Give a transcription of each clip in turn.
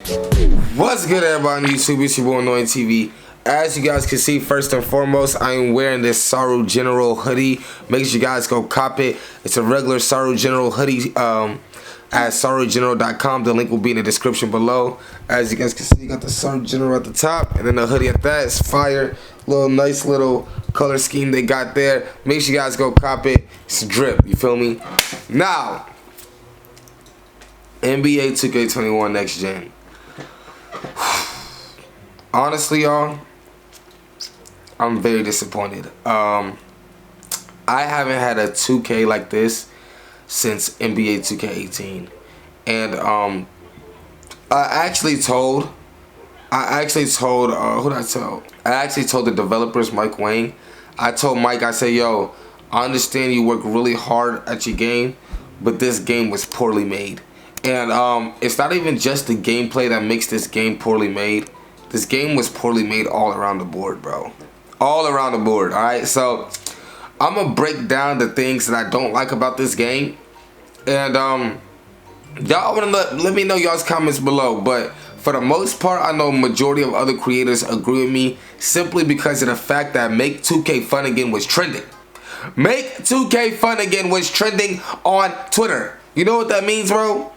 What's good, everybody on YouTube? It's your boy AnnoyingTV. As you guys can see, first and foremost, I am wearing this Saru General hoodie. Make sure you guys go cop it. It's a regular Saru General hoodie at sarugeneral.com. The link will be in the description below. As you guys can see, you got the Saru General at the top, and then the hoodie at that. It's fire. Nice little color scheme they got there. Make sure you guys go cop it. It's a drip, you feel me? Now, NBA 2K21 Next Gen. Honestly, y'all, I'm very disappointed. I haven't had a 2K like this since NBA 2K18, and I actually told who did I tell? I actually told the developers, Wang. I told Mike, I said, yo, I understand you work really hard at your game, but this game was poorly made. And it's not even just the gameplay that makes this game poorly made. This game was poorly made all around the board, bro. All around the board, alright? So, I'm going to break down the things that I don't like about this game. And, y'all want to let me know y'all's comments below. But, for the most part, I know majority of other creators agree with me. Simply because of the fact that Make 2K Fun Again was trending. Make 2K Fun Again was trending on Twitter. You know what that means, bro?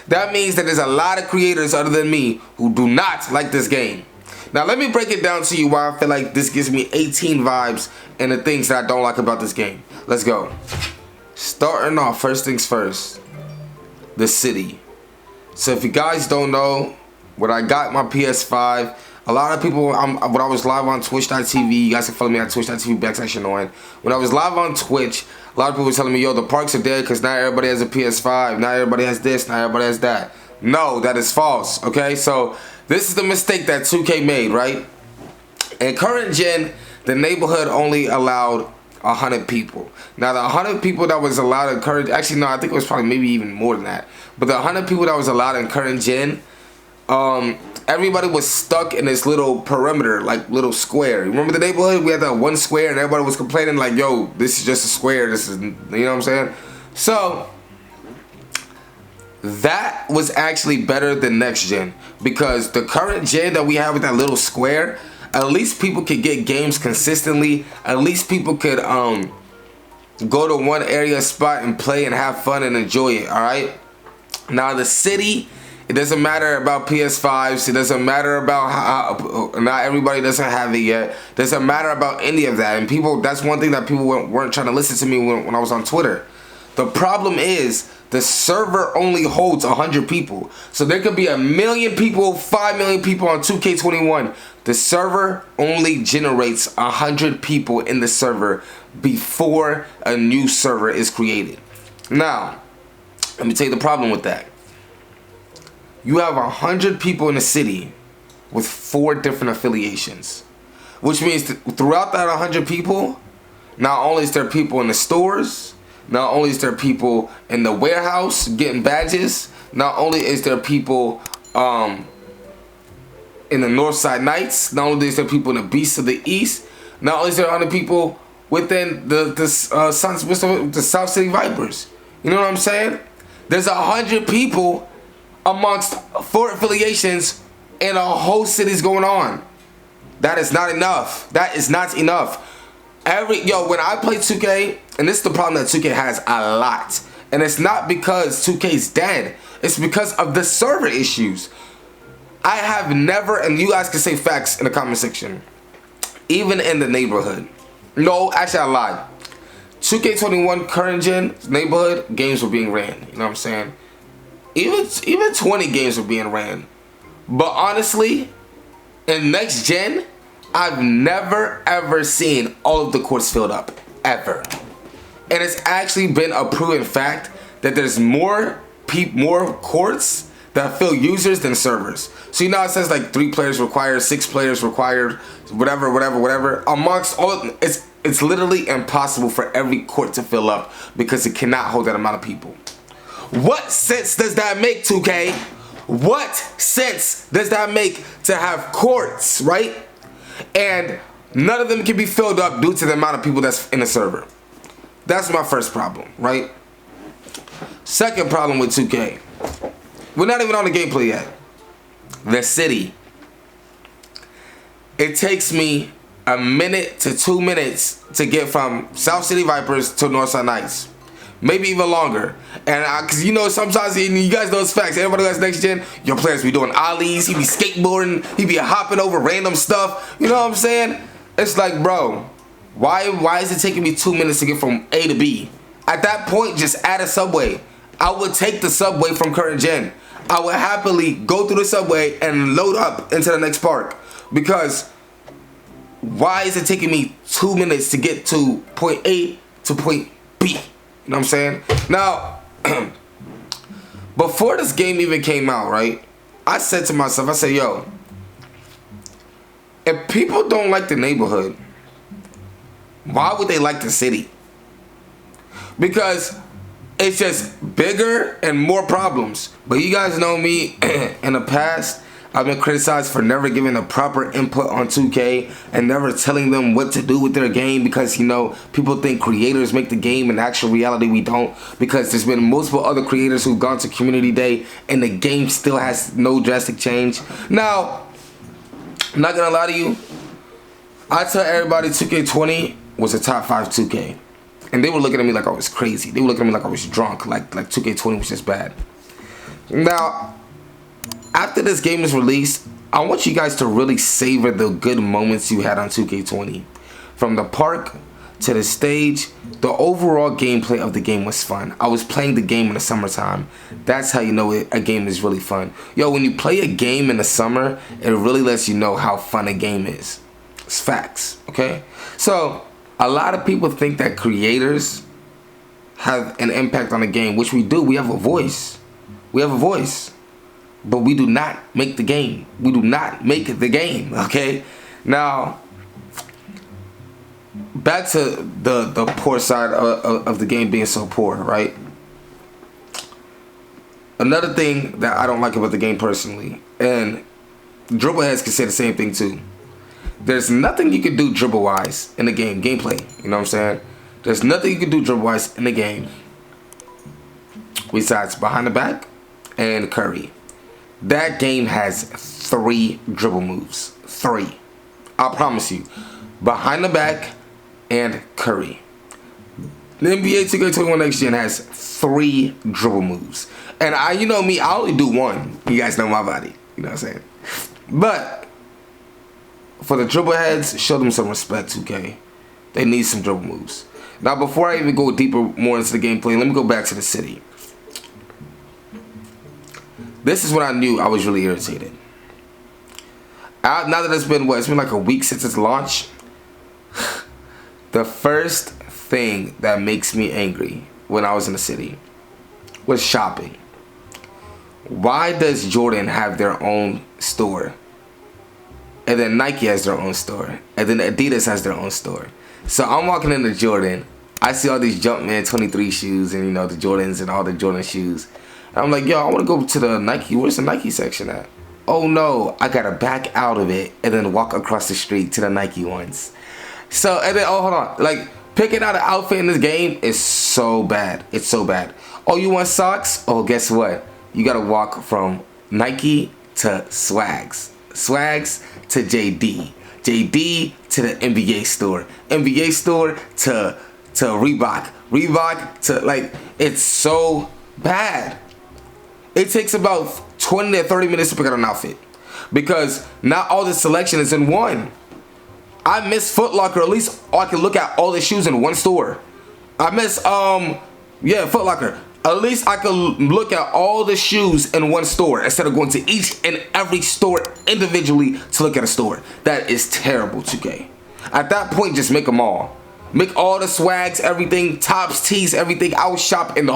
That means that there's a lot of creators other than me who do not like this game. Now let me break it down to you why I feel like this gives me 18 vibes and the things that I don't like about this game. Let's go. Starting off, first things first. The city. So if you guys don't know, when I got my PS5, a lot of people, when I was live on Twitch.tv, you guys can follow me at Twitch.tv/Annoyin. When I was live on Twitch, a lot of people were telling me, yo, the parks are dead because not everybody has a PS5. Not everybody has this. Not everybody has that. No, that is false, okay? So, this is the mistake that 2K made, right? In current gen, the neighborhood only allowed 100 people. Now, the 100 people that was allowed in current... Actually, no, I think it was probably maybe even more than that. But the 100 people that was allowed in current gen... everybody was stuck in this little perimeter, like little square. Remember the neighborhood? We had that one square and everybody was complaining like, yo, this is just a square. This is, you know what I'm saying? So, that was actually better than next gen. Because the current gen that we have with that little square, at least people could get games consistently. At least people could go to one area spot and play and have fun and enjoy it, alright? Now, the city... It doesn't matter about PS5s. It doesn't matter about how not everybody doesn't have it yet. It doesn't matter about any of that. And people, that's one thing that people weren't trying to listen to me when I was on Twitter. The problem is the server only holds 100 people. So there could be 1 million people, 5 million people on 2K21. The server only generates 100 people in the server before a new server is created. Now, let me tell you the problem with that. You have 100 people in a city with 4 different affiliations. Which means throughout that 100 people, not only is there people in the stores, not only is there people in the warehouse getting badges, not only is there people in the Northside Knights, not only is there people in the Beasts of the East, not only is there 100 people within the South City Vipers. You know what I'm saying? There's 100 people amongst 4 affiliations and a whole city's going on. That is not enough. That is not enough. When I play 2K, and this is the problem that 2K has a lot, and it's not because 2K's dead, it's because of the server issues. I have never, and you guys can say facts in the comment section, even in the neighborhood. No, actually I lied. 2K21 current gen neighborhood games were being ran. You know what I'm saying? Even 20 games were being ran. But honestly, in next gen, I've never ever seen all of the courts filled up. Ever. And it's actually been a proven fact that there's more courts that fill users than servers. So you know it says like 3 players required, 6 players required, whatever. Amongst all of them, it's literally impossible for every court to fill up because it cannot hold that amount of people. What sense does that make, 2K? What sense does that make to have courts, right? And none of them can be filled up due to the amount of people that's in the server. That's my first problem, right? Second problem with 2K. We're not even on the gameplay yet. the city. It takes me a minute to 2 minutes to get from South City Vipers to Northside Knights. Maybe even longer. And cause you know, sometimes, you guys know it's facts, everybody that's next gen, your players be doing ollies, he be skateboarding, he be hopping over random stuff. You know what I'm saying? It's like, bro, why is it taking me 2 minutes to get from A to B? At that point, just add a subway. I would take the subway from current gen. I would happily go through the subway and load up into the next park. Because why is it taking me 2 minutes to get to point A to point B? You know what I'm saying? Now, before this game even came out, right? I said to myself, I said, yo, if people don't like the neighborhood, why would they like the city? Because it's just bigger and more problems. But you guys know me, in the past, I've been criticized for never giving a proper input on 2K and never telling them what to do with their game, because, you know, people think creators make the game. In actual reality, we don't, because there's been multiple other creators who've gone to community day and the game still has no drastic change. Now, I'm not gonna lie to you, I tell everybody 2K20 was a top 5 2K, and they were looking at me like I was crazy. They were looking at me like I was drunk, like 2K20 was just bad. Now, after this game is released, I want you guys to really savor the good moments you had on 2K20. From the park to the stage, the overall gameplay of the game was fun. I was playing the game in the summertime. That's how you know a game is really fun. Yo, when you play a game in the summer, it really lets you know how fun a game is. It's facts, okay? So, a lot of people think that creators have an impact on the game, which we do. We have a voice. We have a voice. But we do not make the game. We do not make the game, okay? Now, back to the poor side of the game being so poor, right? Another thing that I don't like about the game personally, and dribbleheads can say the same thing too. There's nothing you can do dribble-wise in the game, gameplay, you know what I'm saying? There's nothing you can do dribble-wise in the game besides behind the back and curry. That game has 3 dribble moves. 3. I promise you. Behind the back and curry. The NBA 2K21 Next Gen has 3 dribble moves. And you know me, I only do 1. You guys know my body. You know what I'm saying? But for the dribble heads, show them some respect, 2K. They need some dribble moves. Now, before I even go deeper more into the gameplay, let me go back to the city. This is when I knew I was really irritated. Now that it's been, what? It's been like a week since its launch. The first thing that makes me angry when I was in the city was shopping. Why does Jordan have their own store? And then Nike has their own store. And then Adidas has their own store. So I'm walking into Jordan. I see all these Jumpman 23 shoes and, you know, the Jordans and all the Jordan shoes. I'm like, yo, I want to go to the Nike. Where's the Nike section at? Oh no, I gotta back out of it and then walk across the street to the Nike ones. So, and then, oh, hold on. Like, picking out an outfit in this game is so bad. It's so bad. Oh, you want socks? Oh, guess what? You gotta walk from Nike to Swags. Swags to JD. JD to the NBA store. NBA store to Reebok. Reebok to, like, it's so bad. It takes about 20 to 30 minutes to pick out an outfit, because not all the selection is in one. I miss Foot Locker. At least I can look at all the shoes in one store. I miss yeah, Foot Locker. At least I can look at all the shoes in one store instead of going to each and every store individually to look at a store. That is terrible, 2K. At that point, just make them all. Make all the swags, everything, tops, tees, everything. I would shop in the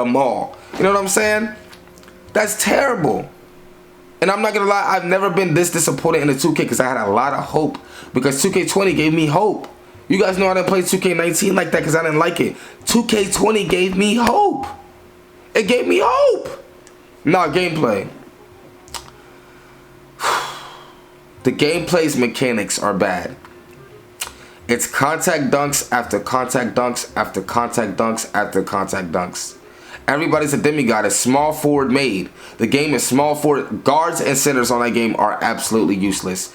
mall. You know what I'm saying? That's terrible. And I'm not gonna lie, I've never been this disappointed in the 2K because I had a lot of hope. Because 2K20 gave me hope. You guys know I didn't play 2K19 like that because I didn't like it. 2K20 gave me hope. It gave me hope. Now, gameplay. The gameplay's mechanics are bad. It's contact dunks after contact dunks after contact dunks after contact dunks. Everybody's a demigod. It's small forward made. The game is small forward. Guards and centers on that game are absolutely useless.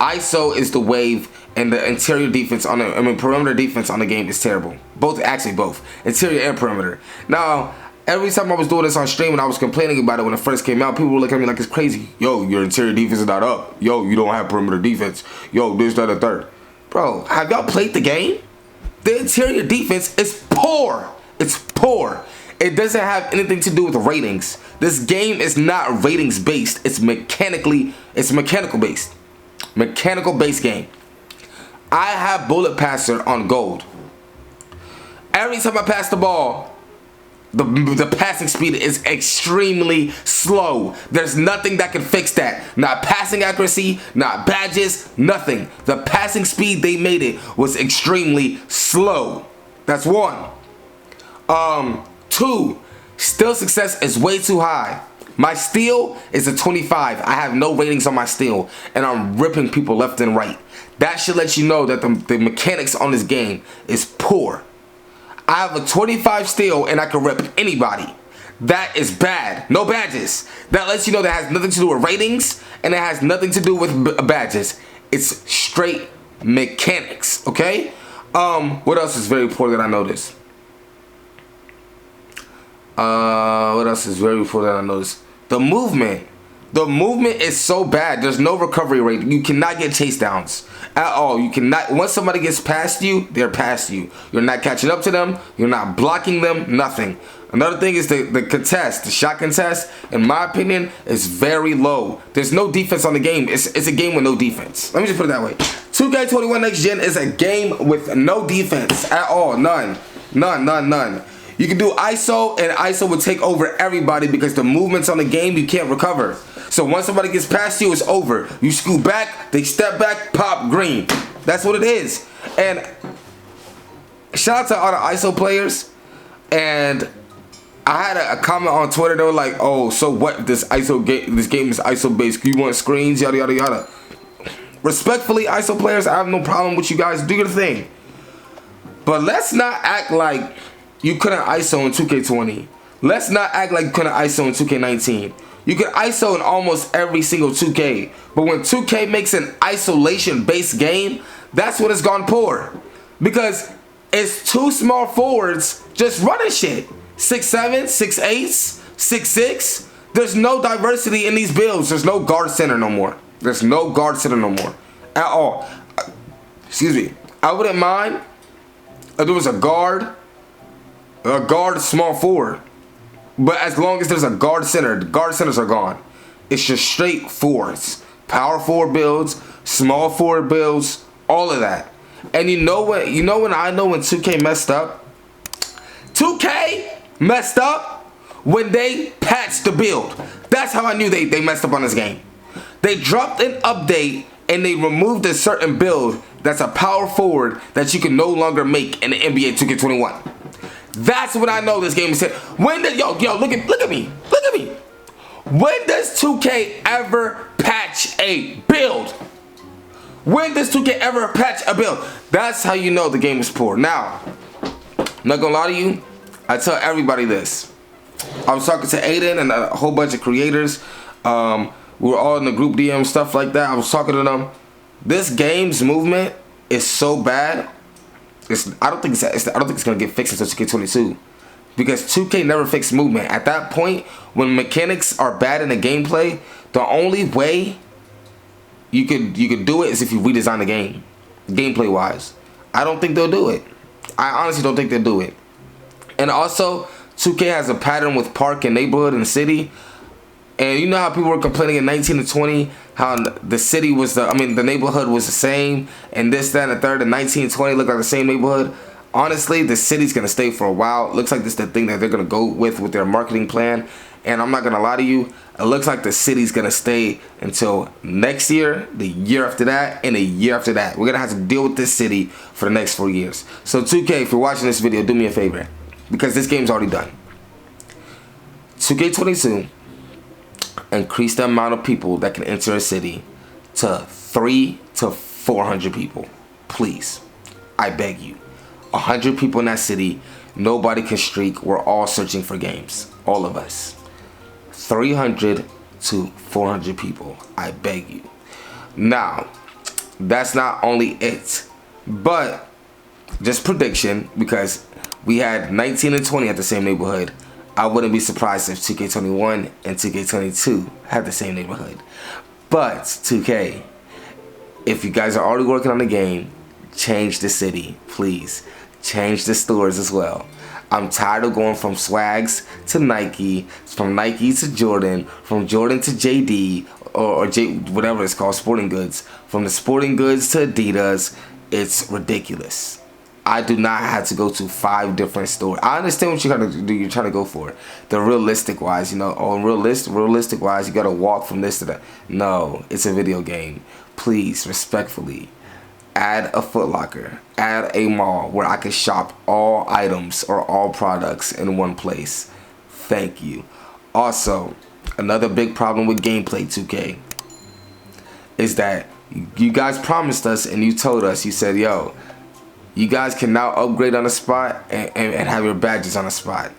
ISO is the wave, and the interior defense on the, perimeter defense on the game is terrible. Both, actually both. Interior and perimeter. Now, every time I was doing this on stream and I was complaining about it when it first came out, people were looking at me like it's crazy. Yo, your interior defense is not up. Yo, you don't have perimeter defense. Yo, this, that, and third. Bro, have y'all played the game? The interior defense is poor. It's poor. It doesn't have anything to do with ratings. This game is not ratings based. It's mechanical based. Mechanical based game. I have bullet passer on gold. Every time I pass the ball, the passing speed is extremely slow. There's nothing that can fix that. Not passing accuracy, not badges, nothing. The passing speed they made it was extremely slow. That's one. 2, steal success is way too high. My steal is a 25. I have no ratings on my steal, and I'm ripping people left and right. That should let you know that the mechanics on this game is poor. I have a 25 steal, and I can rip anybody. That is bad. No badges. That lets you know that has nothing to do with ratings, and it has nothing to do with badges. It's straight mechanics, okay? What else is very poor that I noticed? What else is very poor that I noticed? The movement. The movement is so bad. There's no recovery rate. You cannot get chase downs at all. You cannot. Once somebody gets past you, they're past you. You're not catching up to them. You're not blocking them. Nothing. Another thing is the contest. The shot contest, in my opinion, is very low. There's no defense on the game. It's a game with no defense. Let me just put it that way. 2K21 Next Gen is a game with no defense at all. None. None. You can do ISO, and ISO will take over everybody because the movements on the game you can't recover. So once somebody gets past you, it's over. You scoot back, they step back, pop, green. That's what it is. And shout out to all the ISO players. And I had a comment on Twitter. They were like, "Oh, so what? This game is ISO based. You want screens? Yada yada yada." Respectfully, ISO players, I have no problem with you guys. Do your thing. But let's not act like you couldn't ISO in 2K20. Let's not act like you couldn't ISO in 2K19. You can ISO in almost every single 2K. But when 2K makes an isolation-based game, that's when it's gone poor. Because it's two small forwards just running shit. 6'7", 6'8", 6'6". There's no diversity in these builds. There's no guard center no more. There's no guard center no more. At all. Excuse me. I wouldn't mind if there was a guard small forward. But as long as there's a guard center, the guard centers are gone. It's just straight forwards. Power forward builds, small forward builds, all of that. And you know what? You know when I know when 2K messed up? 2K messed up when they patched the build. That's how I knew they messed up on this game. They dropped an update and they removed a certain build that's a power forward that you can no longer make in the NBA 2K21. That's when I know this game is hit. When did yo look at me. When does 2K ever patch a build? When does 2K ever patch a build? That's how you know the game is poor. Now, I'm not gonna lie to you, I tell everybody this. I was talking to Aiden and a whole bunch of creators. We were all in the group DM, stuff like that. I was talking to them. This game's movement is so bad. I don't think it's gonna get fixed until 2K22, because 2K never fixed movement. At that point, when mechanics are bad in the gameplay, the only way you could do it is if you redesign the game, gameplay wise. I don't think they'll do it. I honestly don't think they'll do it. And also, 2K has a pattern with park and neighborhood and city. And you know how people were complaining in 19 and 20 how the city was the neighborhood was the same, and this, that, and the third. In 19 and 20 looked like the same neighborhood. Honestly, the city's gonna stay for a while. It looks like this is the thing that they're gonna go with their marketing plan. And I'm not gonna lie to you, it looks like the city's gonna stay until next year, the year after that, and the year after that. We're gonna have to deal with this city for the next 4 years. So 2K, if you're watching this video, do me a favor, because this game's already done. 2K22. Increase the amount of people that can enter a city to 300 to 400 people. Please. I beg you. 100 people in that city. Nobody can streak. We're all searching for games. All of us. 300 to 400 people. I beg you. Now, that's not only it, but just prediction, because we had 19 and 20 at the same neighborhood. I wouldn't be surprised if 2K21 and 2K22 had the same neighborhood. But 2K, if you guys are already working on the game, change the city, please. Change the stores as well. I'm tired of going from Swags to Nike, from Nike to Jordan, from Jordan to JD, or whatever it's called, sporting goods. From the sporting goods to Adidas. It's ridiculous. I do not have to go to 5 different stores. I understand what you're trying to go for. The realistic wise, you know, realistic wise, you gotta walk from this to that. No, it's a video game. Please, respectfully, add a Foot Locker, add a mall where I can shop all items or all products in one place. Thank you. Also, another big problem with gameplay 2K is that you guys promised us and you told us, you said, yo, you guys can now upgrade on the spot and have your badges on the spot.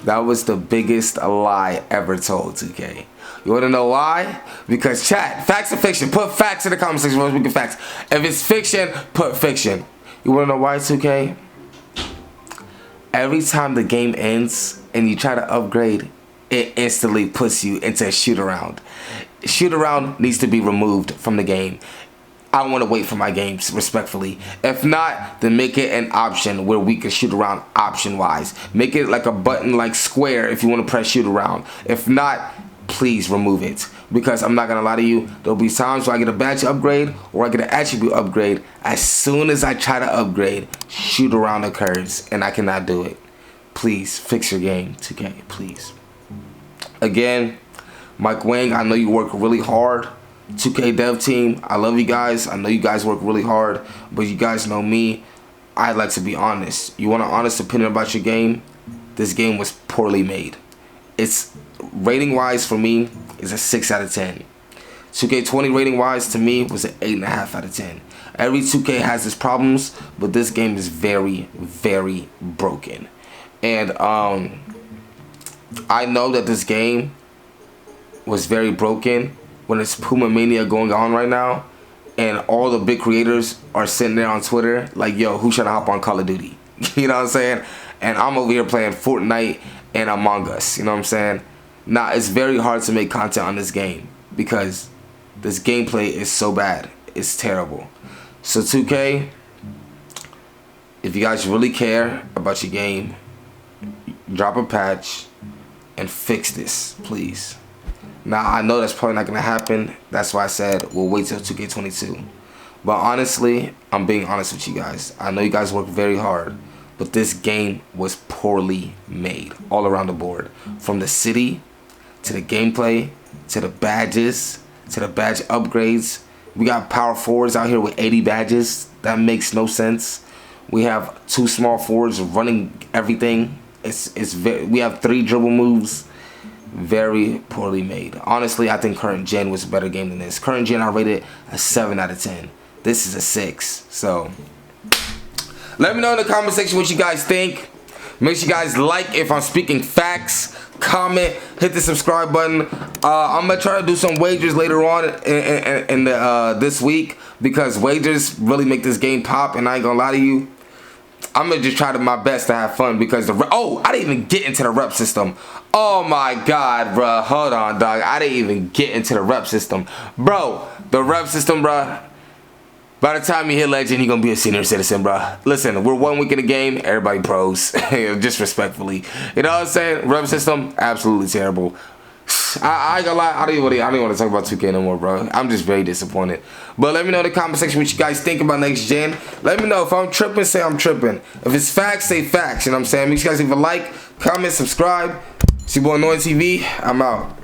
That was the biggest lie ever told, 2K. You wanna know why? Because chat, facts or fiction? Put facts in the comment section. We can facts. If it's fiction, put fiction. You wanna know why, 2K? Every time the game ends and you try to upgrade, it instantly puts you into a shoot around. Shoot around needs to be removed from the game. I want to wait for my games, respectfully. If not, then make it an option where we can shoot around option wise. Make it like a button like square if you want to press shoot around. If not, please remove it. Because I'm not going to lie to you, there'll be times where I get a badge upgrade or I get an attribute upgrade. As soon as I try to upgrade, shoot around occurs and I cannot do it. Please fix your game, 2K, please. Again, Mike Wang, I know you work really hard. 2K dev team, I love you guys. I know you guys work really hard, but you guys know me. I like to be honest. You want an honest opinion about your game? This game was poorly made. It's rating wise for me is a 6 out of 10. 2K20 rating wise to me was an 8.5 out of 10. Every 2K has its problems, but this game is very, very broken. And I know that this game was very broken when it's Puma Mania going on right now, and all the big creators are sitting there on Twitter like, yo, who's trying to hop on Call of Duty? You know what I'm saying? And I'm over here playing Fortnite and Among Us. You know what I'm saying? Now, it's very hard to make content on this game because this gameplay is so bad. It's terrible. So 2K, if you guys really care about your game, drop a patch and fix this, please. Now, I know that's probably not going to happen. That's why I said we'll wait till 2K22. But honestly, I'm being honest with you guys. I know you guys work very hard, but this game was poorly made all around the board. From the city, to the gameplay, to the badges, to the badge upgrades. We got power forwards out here with 80 badges. That makes no sense. We have 2 small forwards running everything. We have 3 dribble moves. Very poorly made. Honestly, I think current gen was a better game than this. Current gen I rated a 7 out of 10. This is a 6. So let me know in the comment section what you guys think. Make sure you guys like if I'm speaking facts. Comment, hit the subscribe button. I'm gonna try to do some wagers later on in this week, because wagers really make this game pop, and I ain't gonna lie to you, I'm gonna just try my best to have fun, because I didn't even get into the rep system. Oh my god, bro. Hold on, dog. I didn't even get into the rep system. Bro, the rep system, bro. By the time you hit legend, you're gonna be a senior citizen, bro. Listen, we're 1 week in the game, everybody pros. Just respectfully. You know what I'm saying? Rep system, absolutely terrible. I ain't gonna lie, I don't even want to talk about 2K no more, bro. I'm just very disappointed. But let me know in the comment section what you guys think about next gen. Let me know if I'm tripping, say I'm tripping. If it's facts, say facts. You know what I'm saying? Make sure you guys leave a like, comment, subscribe. It's your boy AnnoyingTV. I'm out.